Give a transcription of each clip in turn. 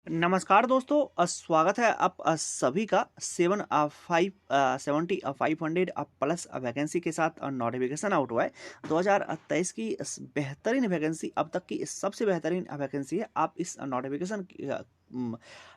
नमस्कार दोस्तों, स्वागत है आप सभी का 500 प्लस वैकेंसी के साथ नोटिफिकेशन आउट हुआ है। 2023 की बेहतरीन वैकेंसी, अब तक की सबसे बेहतरीन वैकेंसी है। आप इस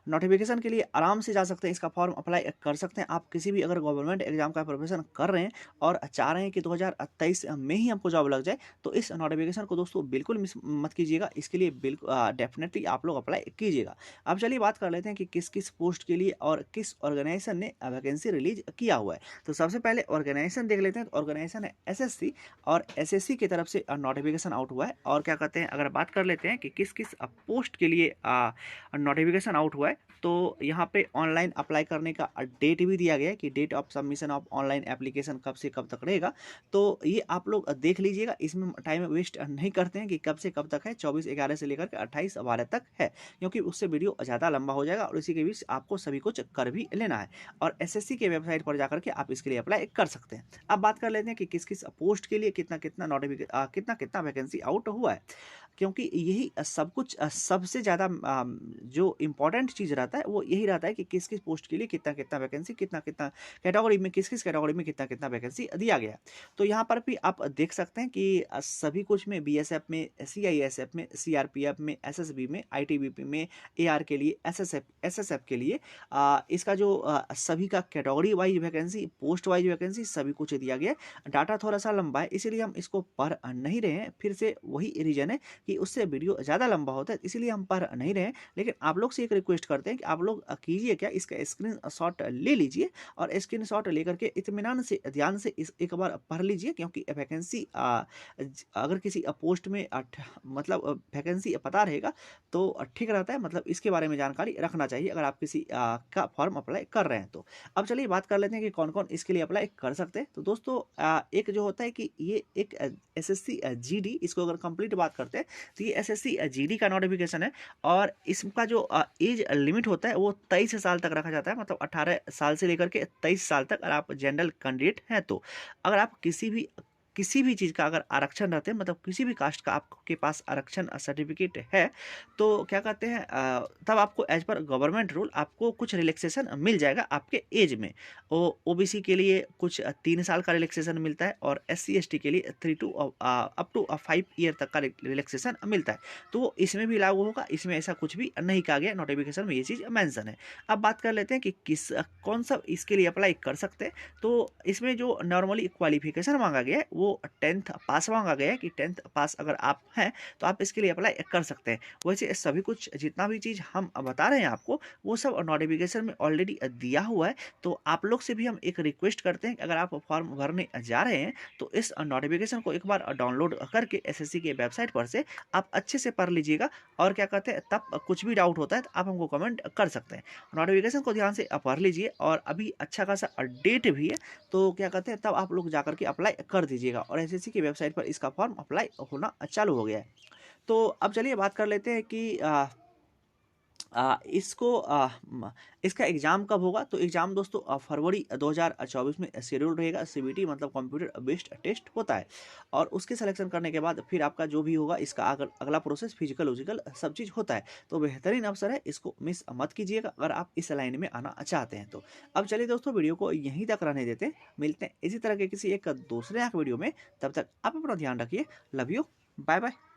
नोटिफिकेशन के लिए आराम से जा सकते हैं, इसका फॉर्म अप्लाई कर सकते हैं। आप किसी भी अगर गवर्नमेंट एग्जाम का प्रिपरेशन कर रहे हैं और चाह रहे हैं कि 2023 में ही हमको जॉब लग जाए, तो इस नोटिफिकेशन को दोस्तों बिल्कुल मिस मत कीजिएगा। इसके लिए बिल्कुल डेफिनेटली आप लोग अप्लाई कीजिएगा। अब चलिए बात कर लेते हैं कि किस किस पोस्ट के लिए और किस ऑर्गेनाइजेशन ने वैकेंसी रिलीज किया हुआ है। तो सबसे पहले ऑर्गेनाइजेशन देख लेते हैं। तो ऑर्गेनाइजेशन है एसएससी, और एसएससी की तरफ से नोटिफिकेशन आउट हुआ है। और क्या कहते हैं, अगर बात कर लेते हैं कि किस किस पोस्ट के लिए नोटिफिकेशन आउट हुआ है, तो यहाँ पे ऑनलाइन अप्लाई करने का डेट भी दिया गया है कि date of submission of online application कब से कब तक रहेगा। तो ये आप लोग देख लीजिएगा, इसमें टाइम वेस्ट नहीं करते हैं कि कब से कब तक है। 24/11 से लेकर के 28/12 तक है, क्योंकि उससे वीडियो ज़्यादा लंबा हो जाएगा और इसी के बीच आपको सभी कुछ कर भी लेना है। और एसएससी के वेबसाइट पर जाकर के आप इसके लिए अप्लाई कर सकते हैं। अब बात कर लेते हैं कि किस किस पोस्ट के लिए कितना कितना कितना कितना वैकेंसी आउट हुआ है, क्योंकि यही सब कुछ सबसे ज़्यादा जो इम्पोर्टेंट चीज़ रहता है वो यही रहता है कि किस किस पोस्ट के लिए कितना कितना वैकेंसी, कितना कितना कैटेगरी में, किस किस कैटेगरी में कितना कितना वैकेंसी दिया गया है। तो यहाँ पर भी आप देख सकते हैं कि सभी कुछ में, बीएसएफ में, सीआईएसएफ में, सीआरपीएफ में, एसएसबी में, आईटीबीपी में, एआर के लिए, एसएसएफ के लिए इसका जो सभी का category wise vacancy, post wise vacancy सभी कुछ दिया गया है। डाटा थोड़ा सा लंबा है, इसीलिए हम इसको पढ़ नहीं रहे हैं। फिर से वही रीजन है कि उससे वीडियो ज़्यादा लंबा होता है, इसीलिए हम पढ़ नहीं रहे हैं। लेकिन आप लोग से एक रिक्वेस्ट करते हैं कि आप लोग कीजिए क्या, इसका स्क्रीन शॉट ले लीजिए और स्क्रीन शॉट लेकर के इत्मीनान से, ध्यान से इस एक बार पढ़ लीजिए। क्योंकि वैकेंसी अगर किसी पोस्ट में मतलब वैकेंसी पता रहेगा तो ठीक रहता है। मतलब इसके बारे में जानकारी रखना चाहिए अगर आप किसी का फॉर्म अप्लाई कर रहे हैं तो। अब चलिए बात कर लेते हैं कि कौन कौन इसके लिए अप्लाई कर सकते हैं। तो दोस्तों एक जो होता है कि ये एक एसएससी जीडी, इसको अगर कंप्लीट बात करते हैं तो ये एसएससी जीडी का नोटिफिकेशन है। और इसका जो एज लिमिट होता है वो 23 साल तक रखा जाता है। मतलब 18 साल से लेकर के 23 साल तक अगर आप जनरल कैंडिडेट हैं तो। अगर आप किसी भी चीज़ का अगर आरक्षण रहते हैं, मतलब किसी भी कास्ट का आपके पास आरक्षण सर्टिफिकेट है, तो क्या कहते हैं तब आपको एज पर गवर्नमेंट रूल आपको कुछ रिलैक्सेशन मिल जाएगा आपके एज में। ओबीसी के लिए कुछ 3 साल का रिलैक्सेशन मिलता है, और एससी एसटी के लिए 3 टू अप टू 5 ईयर तक का रिलैक्सेशन मिलता है। तो वो इसमें भी लागू होगा, इसमें ऐसा कुछ भी नहीं कहा गया, नोटिफिकेशन में ये चीज़ मेंशन है। अब बात कर लेते हैं कि कौन सा इसके लिए अप्लाई कर सकते हैं। तो इसमें जो नॉर्मली क्वालिफिकेशन मांगा गया है वो 10th पास मांगा गया है कि 10th पास अगर आप हैं तो आप इसके लिए अप्लाई कर सकते हैं। वैसे सभी कुछ जितना भी चीज़ हम बता रहे हैं आपको, वो सब नोटिफिकेशन में ऑलरेडी दिया हुआ है। तो आप लोग से भी हम एक रिक्वेस्ट करते हैं कि अगर आप फॉर्म भरने जा रहे हैं तो इस नोटिफिकेशन को एक बार डाउनलोड करके एसएससी के वेबसाइट पर से आप अच्छे से पढ़ लीजिएगा। और क्या कहते हैं, तब कुछ भी डाउट होता है तो आप हमको कमेंट कर सकते हैं। नोटिफिकेशन को ध्यान से पढ़ लीजिए, और अभी अच्छा खासा डेट भी है, तो क्या कहते हैं तब आप लोग जाकर के अप्लाई कर दीजिएगा। और एसएससी की वेबसाइट पर इसका फॉर्म अप्लाई होना चालू हो गया है। तो अब चलिए बात कर लेते हैं कि इसको इसका एग्ज़ाम कब होगा। तो एग्ज़ाम दोस्तों फरवरी 2024 में शेड्यूल रहेगा। सीबीटी मतलब कंप्यूटर बेस्ड टेस्ट होता है, और उसके सिलेक्शन करने के बाद फिर आपका जो भी होगा इसका अगला प्रोसेस फिजिकल विजिकल सब चीज़ होता है। तो बेहतरीन अवसर है, इसको मिस मत कीजिएगा अगर आप इस लाइन में आना चाहते हैं तो। अब चलिए दोस्तों, वीडियो को यहीं तक रहने देते हैं, मिलते हैं इसी तरह के किसी एक दूसरे वीडियो में। तब तक आप अपना ध्यान रखिए। Love you, bye bye.